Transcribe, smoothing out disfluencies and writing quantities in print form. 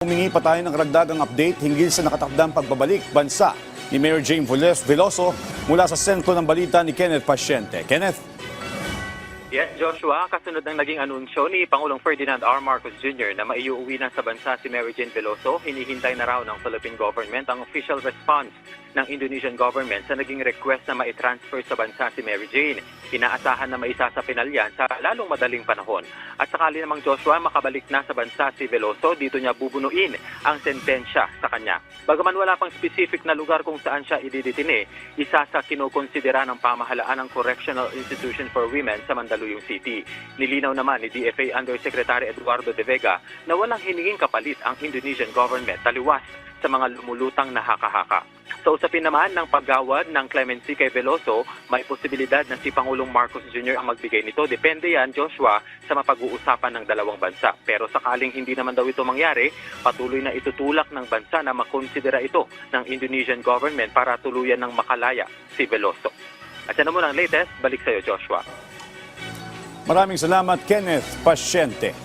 Humingi pa tayo ng karagdagang update hinggil sa nakatakdang pagbabalik bansa ni Mayor Jane Veloso mula sa sentro ng balita ni Kenneth Pasyente. Kenneth? Yes, Joshua, kasunod ng naging anunsyo ni Pangulong Ferdinand R. Marcos Jr. na maiuwi na sa bansa si Mary Jane Veloso, hinihintay na raw ng Philippine government ang official response ng Indonesian government sa naging request na maitransfer sa bansa si Mary Jane. Inaasahan na maisasapinal yan sa lalong madaling panahon. At sakali namang Joshua, makabalik na sa bansa si Veloso, dito niya bubunuin ang sentensya sa kanya. Bagaman wala pang specific na lugar kung saan siya ididitine, isa sa kinukonsidera ng pamahalaan ng Correctional Institution for Women sa Mandaluyong City. Nilinaw naman ni DFA Undersecretary Eduardo De Vega na walang hininging kapalit ang Indonesian government taliwas sa mga lumulutang na haka-haka. Sa usapin naman ng paggawad ng clemency kay Veloso, may posibilidad na si Pangulong Marcos Jr. ang magbigay nito. Depende yan, Joshua, sa mapag-uusapan ng dalawang bansa. Pero sakaling hindi naman daw ito mangyari, patuloy na itutulak ng bansa na makonsidera ito ng Indonesian government para tuluyan ng makalaya si Veloso. At yan naman ang latest, balik sa iyo, Joshua. Maraming salamat, Kenneth Pasyente.